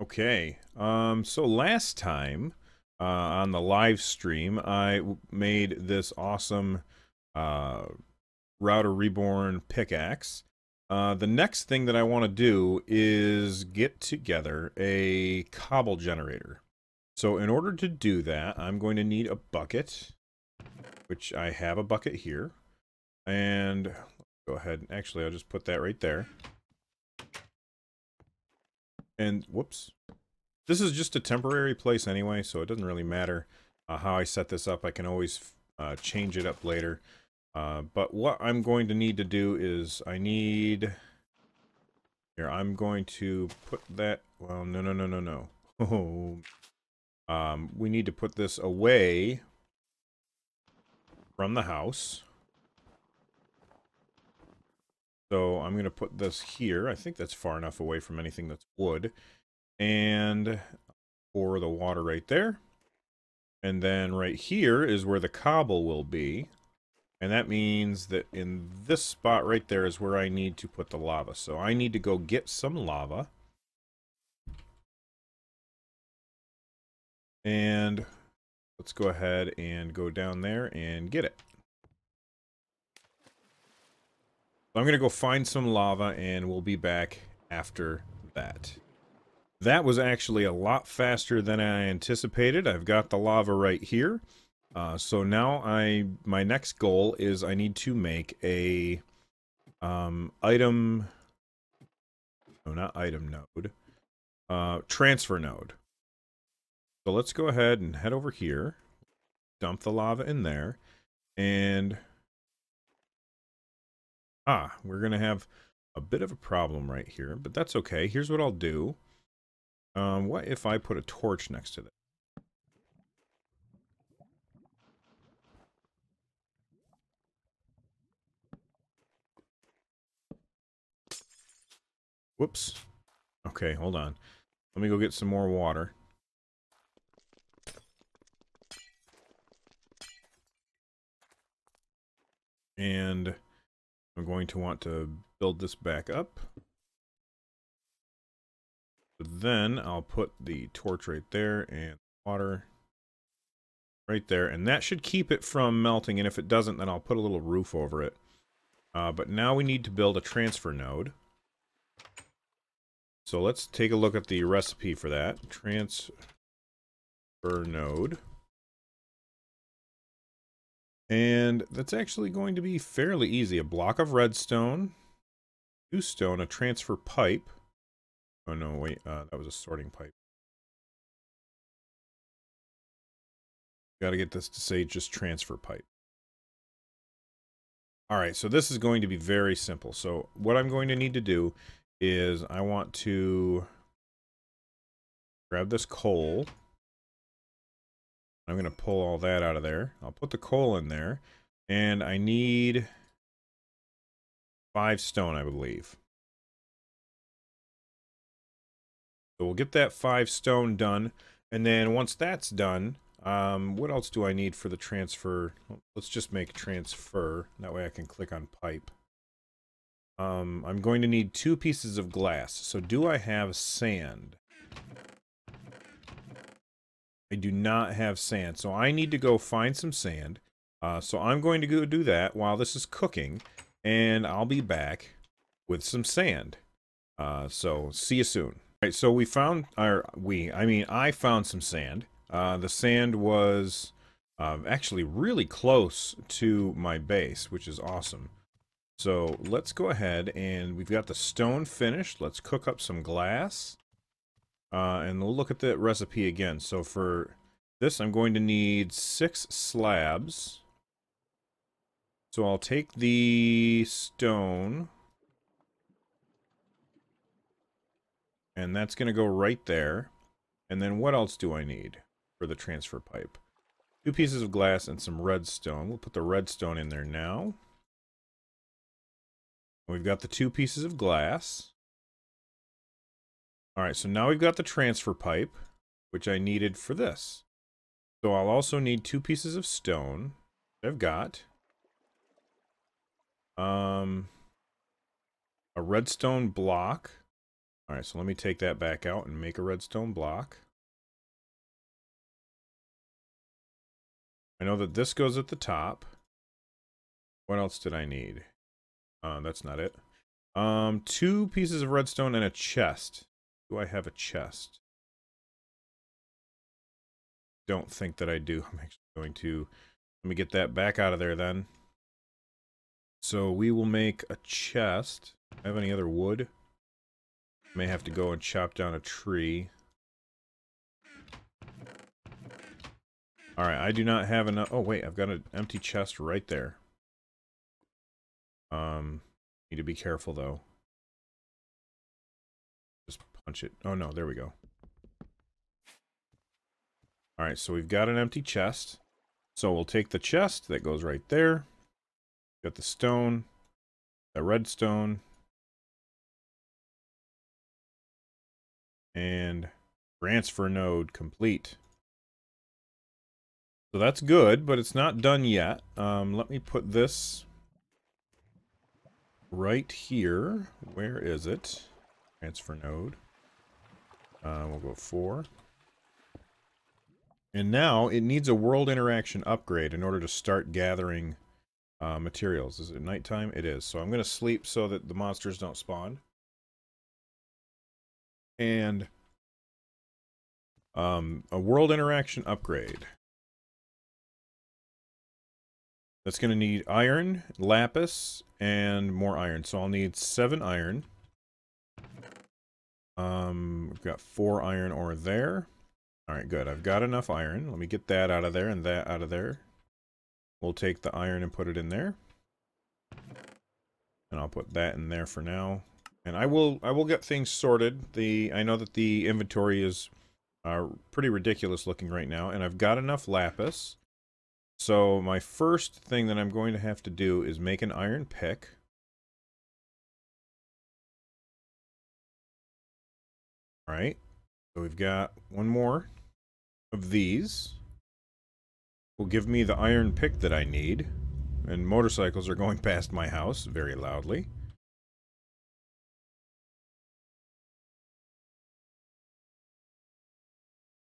Okay, so last time on the live stream, made this awesome uh, Router Reborn pickaxe. The next thing that I want to do is get together a cobble generator. So in order to do that, I'm going to need a bucket, which I have a bucket here. And go ahead, actually, I'll just put that right there. And whoops. This is just a temporary place anyway, so it doesn't really matter how I set this up. I can always change it up later. But what I'm going to need to do is here, I'm going to put that, well, no. We need to put this away from the house. So I'm going to put this here. I think that's far enough away from anything that's wood. And pour the water right there. And then right here is where the cobble will be. And that means that in this spot right there is where I need to put the lava. So I need to go get some lava. And let's go ahead and go down there and get it. So I'm going to go find some lava and we'll be back after that. That was actually a lot faster than I anticipated. I've got the lava right here. So now my next goal is I need to make a transfer node. So let's go ahead and head over here, dump the lava in there, and we're gonna have a bit of a problem right here, but that's okay. Here's what I'll do. What if I put a torch next to that? Whoops. Okay, hold on. Let me go get some more water. And I'm going to want to build this back up. Then I'll put the torch right there and water right there. And that should keep it from melting. And if it doesn't, then I'll put a little roof over it. But now we need to build a transfer node. So let's take a look at the recipe for that. Transfer node. And that's actually going to be fairly easy. A block of redstone, 2 stone, a transfer pipe. Oh no, wait, that was a sorting pipe. Gotta get this to say just transfer pipe. Alright, so this is going to be very simple. So what I'm going to need to do is I want to grab this coal. I'm going to pull all that out of there. I'll put the coal in there. And I need 5 stone, I believe. So we'll get that 5 stone done. And then once that's done, what else do I need for the transfer? Let's just make transfer. That way I can click on pipe. I'm going to need 2 pieces of glass. So do I have sand? I do not have sand. So I need to go find some sand. So I'm going to go do that while this is cooking. And I'll be back with some sand. So see you soon. All right, so I found some sand. The sand was actually really close to my base, which is awesome. So let's go ahead and we've got the stone finished. Let's cook up some glass. And we'll look at the recipe again. So for this, I'm going to need 6 slabs. So I'll take the stone. And that's going to go right there. And then what else do I need for the transfer pipe? 2 pieces of glass and some redstone. We'll put the redstone in there now. We've got the 2 pieces of glass. Alright, so now we've got the transfer pipe, which I needed for this. So I'll also need 2 pieces of stone. I've got a redstone block. All right, so let me take that back out and make a redstone block. I know that this goes at the top. What else did I need? That's not it. 2 pieces of redstone and a chest. Do I have a chest? Don't think that I do. I'm actually going to... Let me get that back out of there then. So we will make a chest. Do I have any other wood? May have to go and chop down a tree. Alright, I do not have enough... Oh, wait, I've got an empty chest right there. Need to be careful, though. Just punch it. Oh, no, there we go. Alright, so we've got an empty chest. So we'll take the chest that goes right there. Got the stone. The redstone. And transfer node complete. So that's good, but it's not done yet. Let me put this right here. Where is it? Transfer node. We'll go 4. And now it needs a world interaction upgrade in order to start gathering materials. Is it nighttime? It is. So I'm going to sleep so that the monsters don't spawn. And a world interaction upgrade. That's going to need iron, lapis, and more iron. So I'll need 7 iron. We've got 4 iron ore there. Alright, good. I've got enough iron. Let me get that out of there and that out of there. We'll take the iron and put it in there. And I'll put that in there for now. And I will get things sorted. I know that the inventory is pretty ridiculous looking right now. And I've got enough lapis. So my first thing that I'm going to have to do is make an iron pick. Alright. So we've got 1 more of these. Will give me the iron pick that I need. And motorcycles are going past my house very loudly.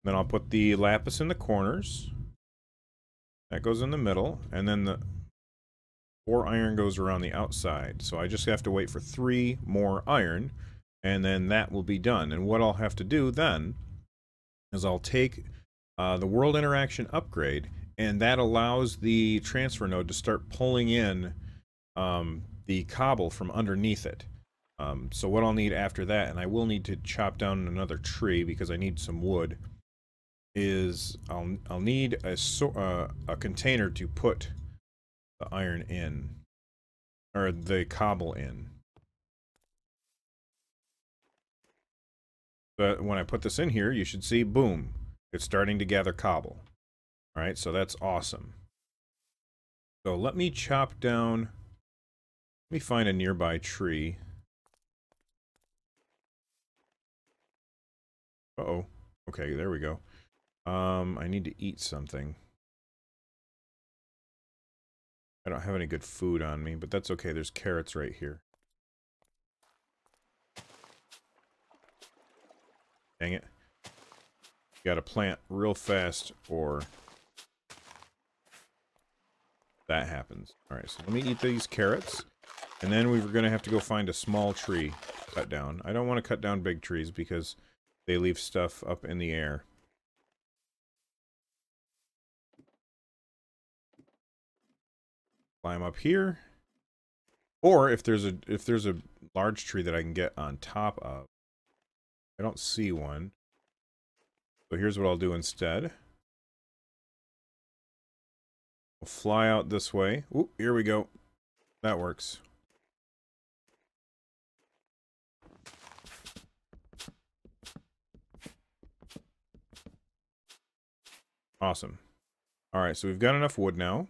Then I'll put the lapis in the corners. That goes in the middle. And then the 4 iron goes around the outside. So I just have to wait for 3 more iron. And then that will be done. And what I'll have to do then is I'll take the world interaction upgrade, and that allows the transfer node to start pulling in the cobble from underneath it. So what I'll need after that, and I will need to chop down another tree because I need some wood, is I'll need a container to put the iron in, or the cobble in. But when I put this in here, you should see, boom, it's starting to gather cobble. Alright, so that's awesome. So let me chop down, let me find a nearby tree. Uh-oh. Okay, there we go. I need to eat something. I don't have any good food on me, but that's okay. There's carrots right here. Dang it. Gotta plant real fast or that happens. Alright, so let me eat these carrots. And then we're gonna have to go find a small tree to cut down. I don't want to cut down big trees because they leave stuff up in the air. Climb up here. Or if there's a large tree that I can get on top of. I don't see one. So here's what I'll do instead. We'll fly out this way. Oop, here we go. That works. Awesome. Alright, so we've got enough wood now.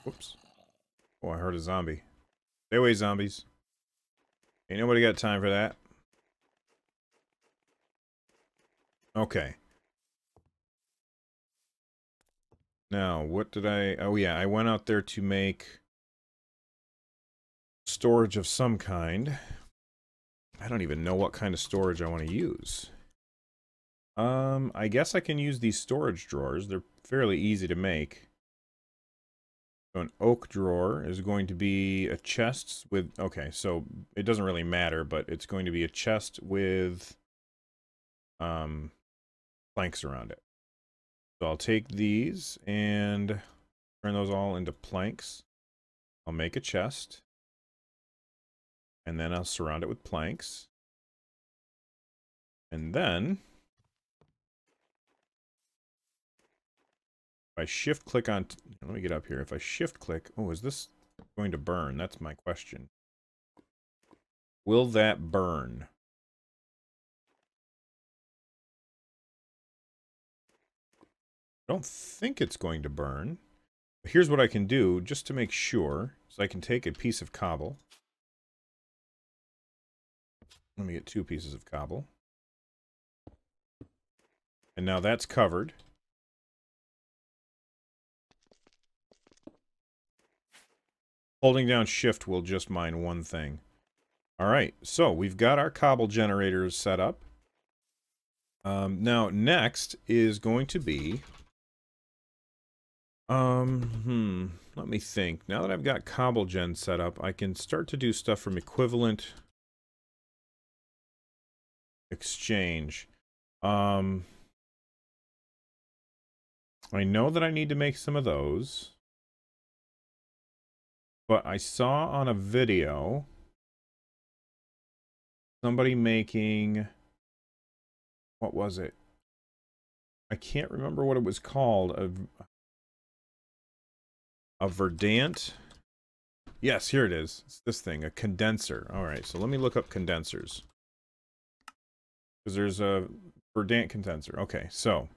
Whoops. Oh, I heard a zombie. Stay away, zombies. Ain't nobody got time for that. Okay. Now, what did I... Oh, yeah, I went out there to make storage of some kind. I don't even know what kind of storage I want to use. I guess I can use these storage drawers. They're fairly easy to make. So an oak drawer is going to be a chest with... Okay, so it doesn't really matter, but it's going to be a chest with planks around it. So I'll take these and turn those all into planks. I'll make a chest. And then I'll surround it with planks. And then... if I shift click on... let me get up here. If I shift click... oh, is this going to burn? That's my question. Will that burn? I don't think it's going to burn. But here's what I can do, just to make sure. So I can take a piece of cobble. Let me get 2 pieces of cobble. And now that's covered. Holding down shift will just mine one thing. Alright, so we've got our cobble generators set up. Now, next is going to be... let me think. Now that I've got cobble gen set up, I can start to do stuff from equivalent exchange. I know that I need to make some of those. But I saw on a video somebody making... what was it? I can't remember what it was called. A verdant? Yes, here it is. It's this thing, a condenser. Alright, so let me look up condensers. Because there's a verdant condenser. Okay, so...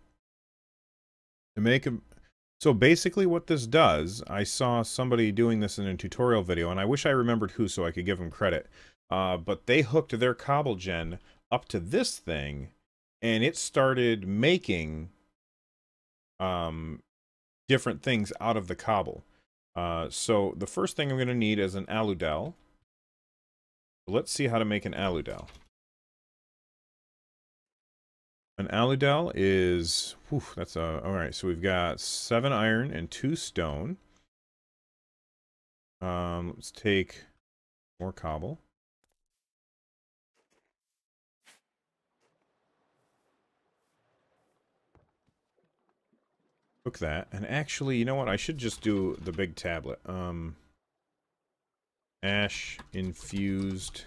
to make a... so basically what this does, I saw somebody doing this in a tutorial video, and I wish I remembered who so I could give them credit. But they hooked their cobble gen up to this thing, and it started making different things out of the cobble. So the first thing I'm going to need is an aludel. Let's see how to make an aludel. An aludel is... whew, that's a... alright, so we've got 7 iron and 2 stone. Let's take more cobble. Cook that. And actually, you know what? I should just do the big tablet. Ash infused...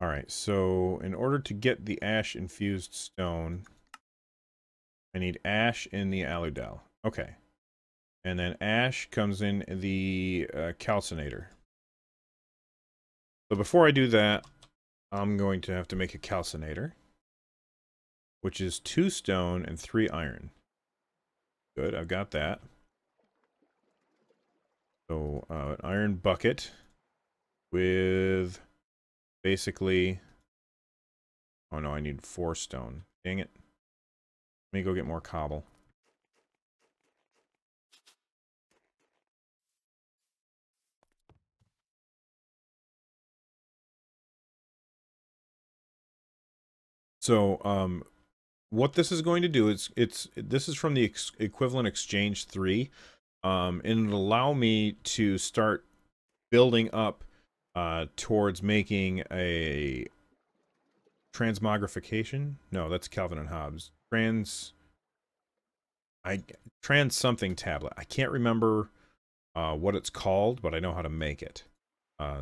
alright, so in order to get the ash infused stone, I need ash in the aludel. Okay. And then ash comes in the calcinator. So before I do that, I'm going to have to make a calcinator, which is 2 stone and 3 iron. Good, I've got that. So, an iron bucket with... basically... oh no, I need 4 stone. Dang it. Let me go get more cobble. So, what this is going to do is, this is from the equivalent exchange 3, and it'll allow me to start building up towards making a transmogrification. No, that's Calvin and Hobbes. Trans something tablet. I can't remember what it's called, but I know how to make it.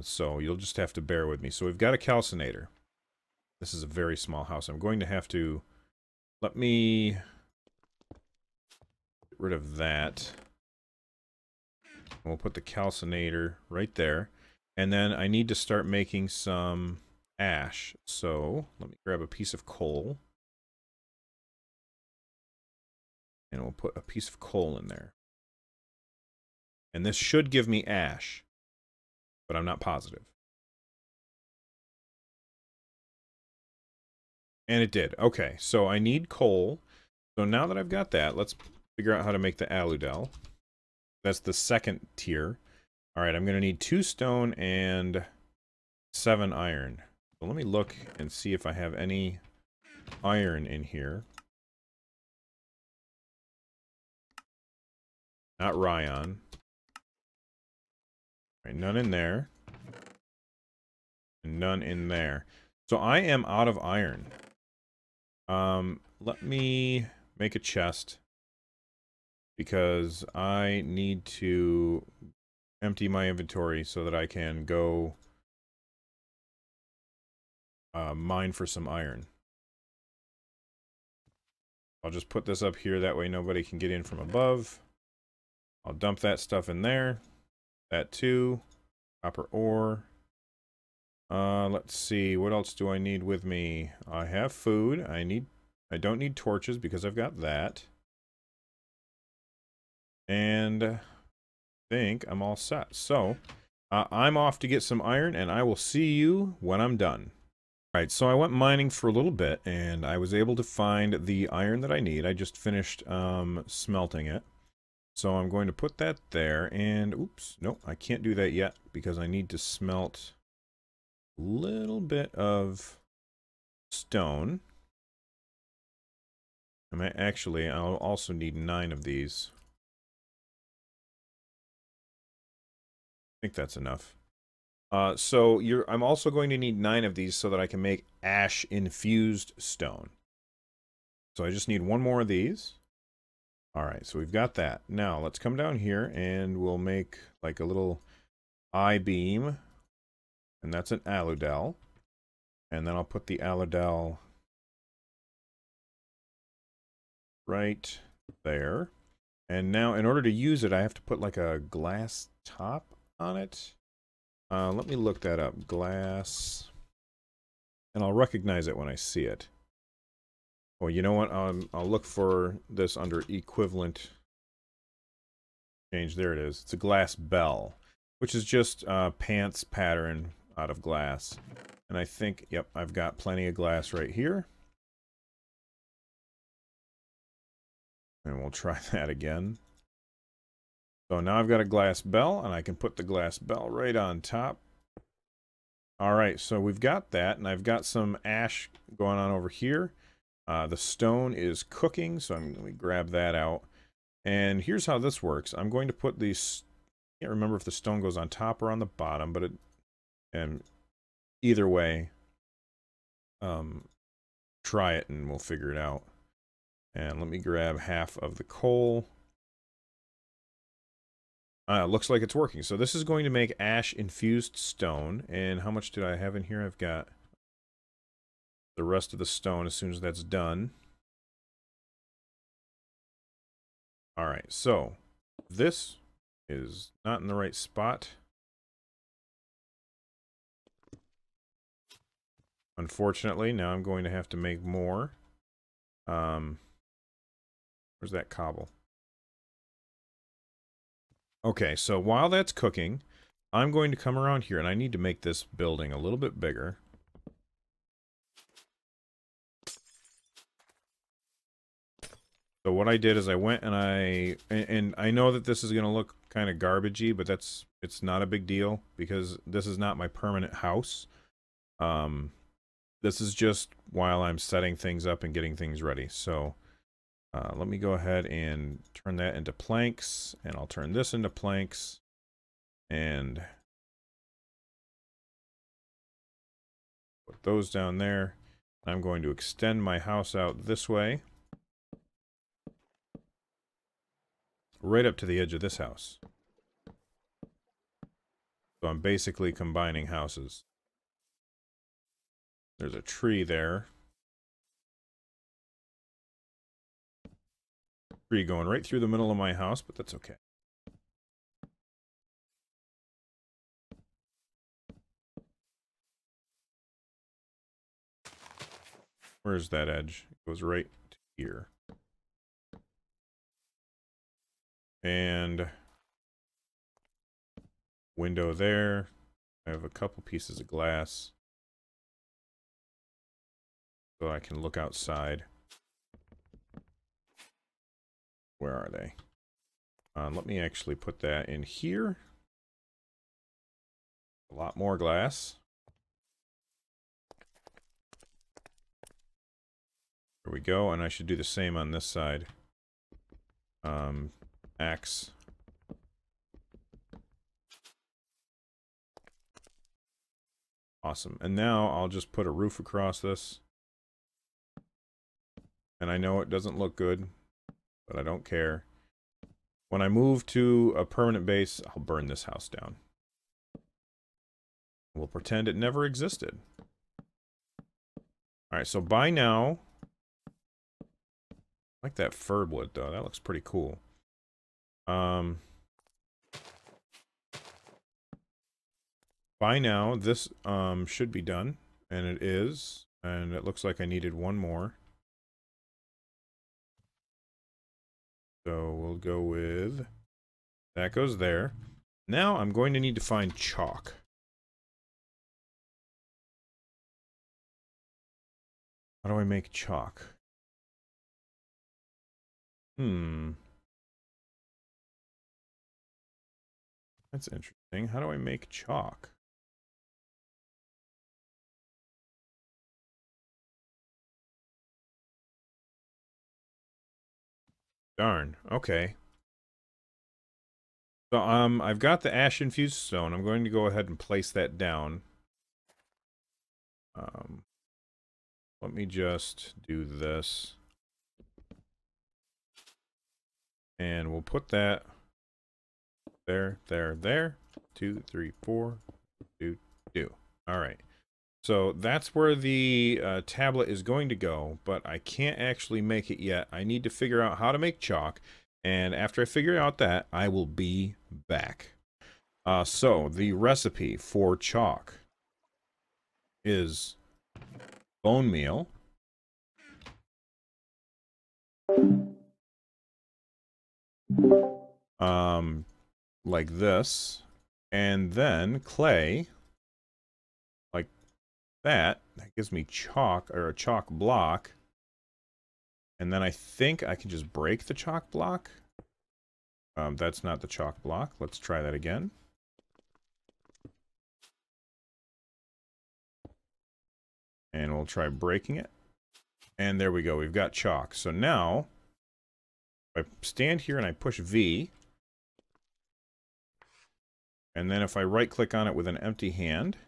So you'll just have to bear with me. So we've got a calcinator. This is a very small house. I'm going to have to... let me get rid of that. We'll put the calcinator right there. And then I need to start making some ash. So let me grab a piece of coal. And we'll put a piece of coal in there. And this should give me ash. But I'm not positive. And it did. Okay, so I need coal. So now that I've got that, let's figure out how to make the aludel. That's the second tier. Alright, I'm going to need 2 stone and 7 iron. So let me look and see if I have any iron in here. Not Ryan. Right, none in there. And none in there. So I am out of iron. Let me make a chest. Because I need to empty my inventory so that I can go mine for some iron. I'll just put this up here, that way nobody can get in from above. I'll dump that stuff in there. That too. Copper ore. Let's see, what else do I need with me? I have food. I don't need torches because I've got that. And I think I'm all set. So, I'm off to get some iron, and I will see you when I'm done. Alright, so I went mining for a little bit, and I was able to find the iron that I need. I just finished smelting it. So I'm going to put that there, and oops, nope, I can't do that yet because I need to smelt a little bit of stone. Actually, I'll also need 9 of these. I think that's enough. So I'm also going to need 9 of these so that I can make ash infused stone. So I just need 1 more of these. Alright, so we've got that. Now, let's come down here and we'll make like a little I-beam. And that's an aludel. And then I'll put the aludel right there. And now, in order to use it, I have to put like a glass top on it. Let me look that up. Glass. And I'll recognize it when I see it. Well, you know what? I'll look for this under equivalent change. There it is. It's a glass bell, which is just pants pattern out of glass. And I think, yep, I've got plenty of glass right here. And we'll try that again. So now I've got a glass bell, and I can put the glass bell right on top. Alright, so we've got that, and I've got some ash going on over here. The stone is cooking, so let me grab that out. And here's how this works. I'm going to put these... I can't remember if the stone goes on top or on the bottom, but and either way, try it and we'll figure it out. And let me grab half of the coal. Looks like it's working. So this is going to make ash-infused stone. And how much did I have in here? I've got the rest of the stone as soon as that's done. Alright, so this is not in the right spot. Unfortunately, now I'm going to have to make more. Where's that cobble? Okay, so while that's cooking, I'm going to come around here, and I need to make this building a little bit bigger. So what I did is I went and I know that this is going to look kind of garbagey, but it's not a big deal because this is not my permanent house. This is just while I'm setting things up and getting things ready. So let me go ahead and turn that into planks, and I'll turn this into planks, and put those down there. I'm going to extend my house out this way, right up to the edge of this house. So I'm basically combining houses. There's a tree there. Tree going right through the middle of my house, but that's okay. Where's that edge? It goes right to here. And window there. I have a couple pieces of glass so I can look outside. Where are they? Let me actually put that in here. A lot more glass. There we go, and I should do the same on this side. X. Awesome. And now I'll just put a roof across this. And I know it doesn't look good, but I don't care. When I move to a permanent base, I'll burn this house down. We'll pretend it never existed. Alright, so by now... I like that fir wood, though. That looks pretty cool. By now, this should be done. And it is. And it looks like I needed one more. So we'll go with... That goes there. Now I'm going to need to find chalk. How do I make chalk? That's interesting. How do I make chalk? Darn. Okay. So, I've got the ash-infused stone. I'm going to go ahead and place that down. Let me just do this. And we'll put that there, there, there. 2, 3, 4. Do. Alright. So that's where the tablet is going to go, but I can't actually make it yet. I need to figure out how to make chalk, and after I figure out that, I will be back. So the recipe for chalk is bone meal, like this, and then clay, like that. That gives me chalk, or a chalk block. And then I think I can just break the chalk block. That's not the chalk block. Let's try that again. And we'll try breaking it. And there we go. We've got chalk. So now, if I stand here and I push V, and then if I right-click on it with an empty hand...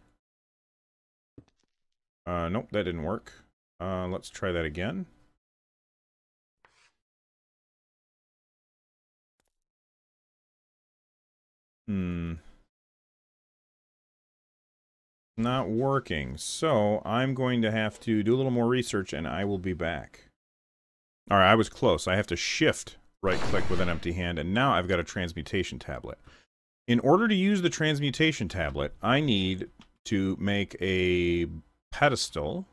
nope, that didn't work. Let's try that again. Not working. So I'm going to have to do a little more research and I will be back. Alright, I was close. I have to shift right-click with an empty hand, and now I've got a transmutation tablet. In order to use the transmutation tablet, I need to make a pedestal.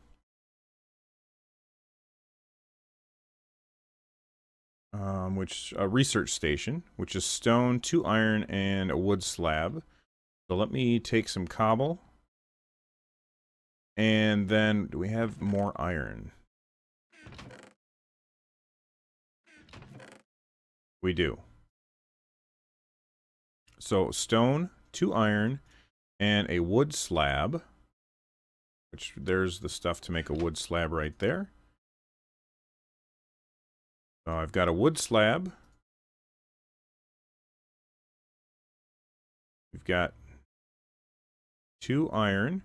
A research station, which is stone, 2 iron, and a wood slab. So let me take some cobble. And then, do we have more iron? We do. So stone, 2 iron, and a wood slab. Which, there's the stuff to make a wood slab right there. So I've got a wood slab. We've got 2 iron.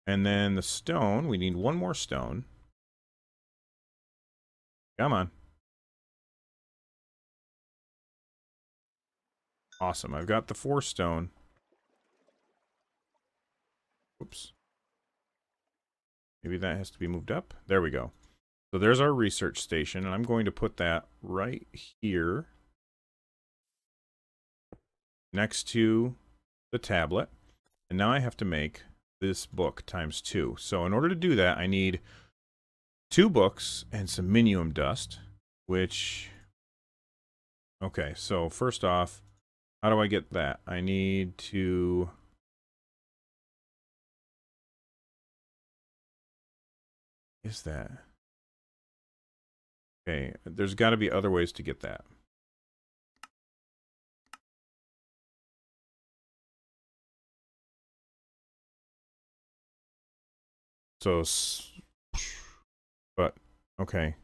And then the stone, we need 1 more stone. Come on. Awesome, I've got the 4 stone. Oops. Maybe that has to be moved up. There we go. So there's our research station, and I'm going to put that right here next to the tablet. And now I have to make this book times 2. So in order to do that, I need 2 books and some minium dust, which... Okay, so first off, how do I get that? I need to... Is that... Okay, there's got to be other ways to get that. So, but, Okay.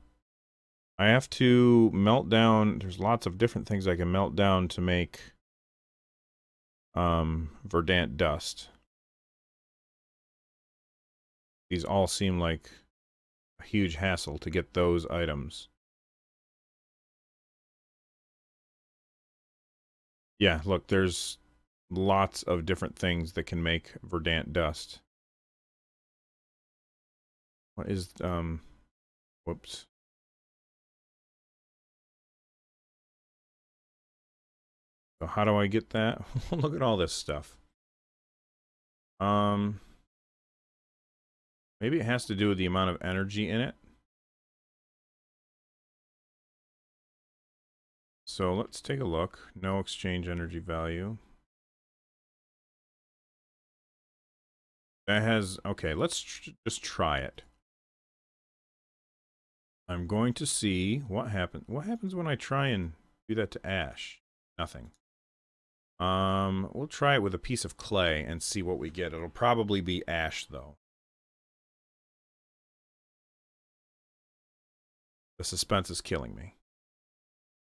I have to melt down. There's lots of different things I can melt down to make verdant dust. These all seem like a huge hassle to get those items. Yeah, look, there's lots of different things that can make verdant dust. What is, whoops. So how do I get that? Look at all this stuff. Maybe it has to do with the amount of energy in it. So let's take a look. No exchange energy value. That has, okay, let's just try it. I'm going to see what happens. What happens when I try and do that to ash? Nothing. We'll try it with a piece of clay and see what we get. It'll probably be ash, though. The suspense is killing me.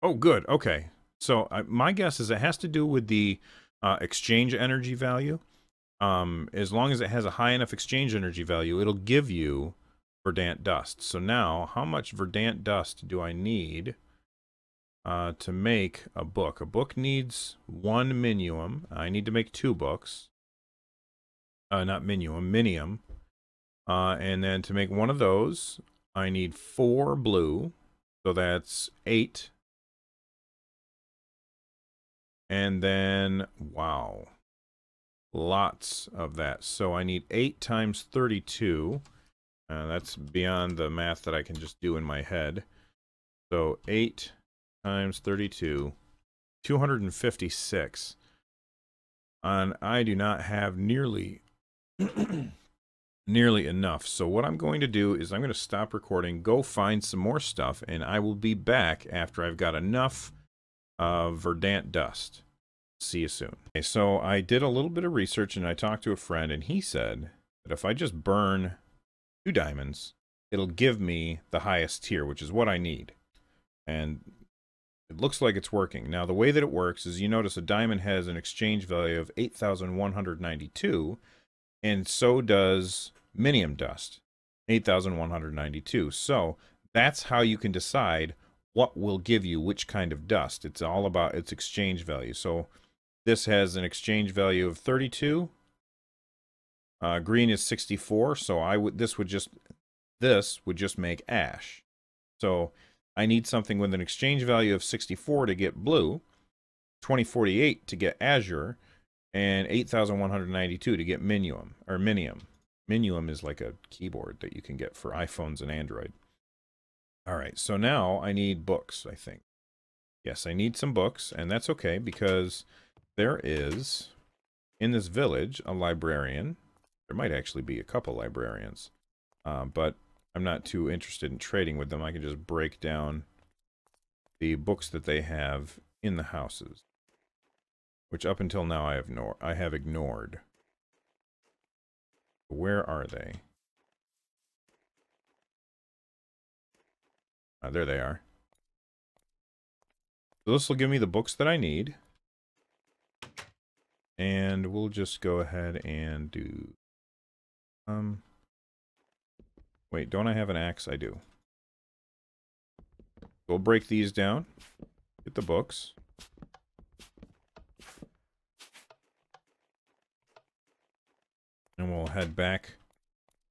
Oh, good. Okay. So my guess is it has to do with the exchange energy value. As long as it has a high enough exchange energy value, it'll give you verdant dust. So now, how much verdant dust do I need to make a book? A book needs 1 minium. I need to make 2 books. Not minium, minium. And then to make one of those, I need 4 blue. So that's 8. And then, wow, lots of that. So I need 8 times 32. That's beyond the math that I can just do in my head. So 8 times 32, 256. And I do not have nearly nearly enough. So what I'm going to do is I'm going to stop recording, go find some more stuff, and I will be back after I've got enough verdant dust. See you soon. Okay, so I did a little bit of research and I talked to a friend, and he said that if I just burn 2 diamonds, it'll give me the highest tier, which is what I need. And it looks like it's working. Now, the way that it works is you notice a diamond has an exchange value of 8,192, and so does minium dust, 8,192. So that's how you can decide what will give you which kind of dust. It's all about its exchange value. So this has an exchange value of 32. Green is 64. So this would just make ash. So I need something with an exchange value of 64 to get blue, 2048 to get azure, and 8,192 to get minium. Minium is like a keyboard that you can get for iPhones and Android. All right, so now I need books, I think. Yes, I need some books, and that's okay because there is, in this village, a librarian. There might actually be a couple librarians, but I'm not too interested in trading with them. I can just break down the books that they have in the houses, which up until now I have ignored. Where are they? There they are. So this will give me the books that I need. And we'll just go ahead and do... Wait, don't I have an axe? I do. We'll break these down. Get the books. And we'll head back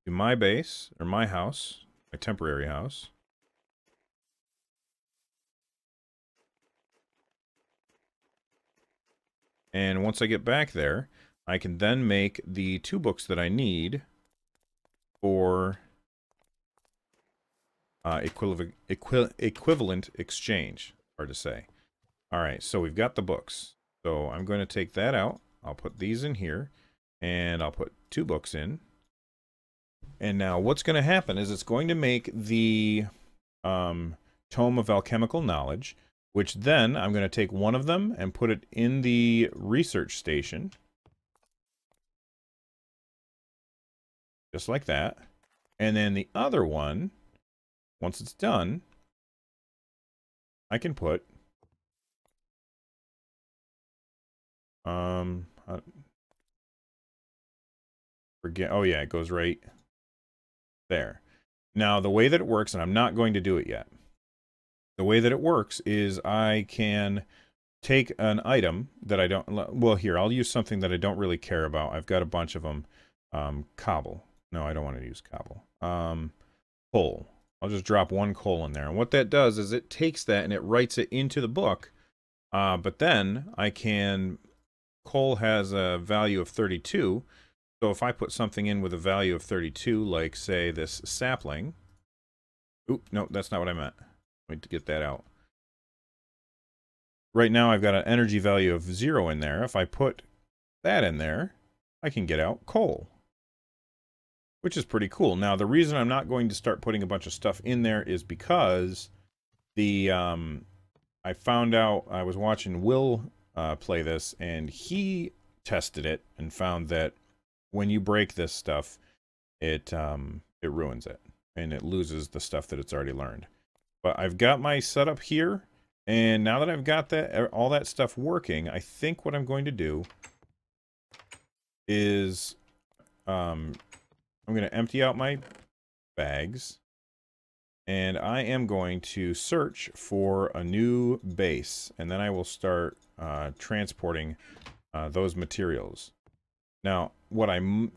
to my base, or my house, my temporary house. And once I get back there, I can then make the 2 books that I need for equivalent exchange. Hard to say. All right, so we've got the books. So I'm going to take that out. I'll put these in here, and I'll put 2 books in. And now what's going to happen is it's going to make the Tome of Alchemical Knowledge, which then I'm going to take one of them and put it in the research station. Just like that. And then the other one, Once it's done, I can put forget. Oh yeah, it goes right there. Now the way that it works, and I'm not going to do it yet. The way that it works is I can take an item that I don't. Well, here I'll use something that I don't really care about. I've got a bunch of them. Cobble. No, I don't want to use cobble. Coal. I'll just drop one coal in there, and what that does is it takes that and it writes it into the book. But then I can. Coal has a value of 32. So if I put something in with a value of 32, like, say, this sapling... Oop, no, that's not what I meant. Wait to get that out. Right now I've got an energy value of 0 in there. If I put that in there, I can get out coal. Which is pretty cool. Now, the reason I'm not going to start putting a bunch of stuff in there is because the... I found out... I was watching Will play this, and he tested it and found that when you break this stuff, it ruins it, and it loses the stuff that it's already learned. But I've got my setup here, and now that I've got that all that stuff working, I think what I'm going to do is I'm going to empty out my bags, and I am going to search for a new base, and then I will start transporting those materials. Now, what I'm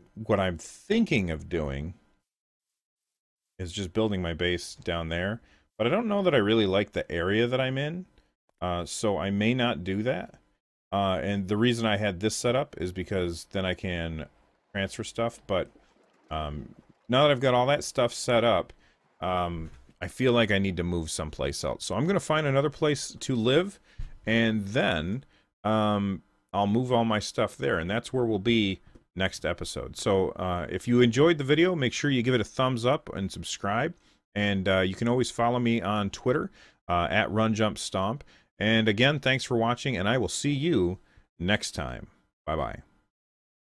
thinking of doing is just building my base down there, but I don't know that I really like the area that I'm in, so I may not do that. And the reason I had this set up is because then I can transfer stuff, but now that I've got all that stuff set up, I feel like I need to move someplace else. So I'm going to find another place to live, and then I'll move all my stuff there, and that's where we'll be next episode. So if you enjoyed the video, make sure you give it a thumbs up and subscribe. And you can always follow me on Twitter at RunJumpStomp. And again, thanks for watching, and I will see you next time. Bye-bye.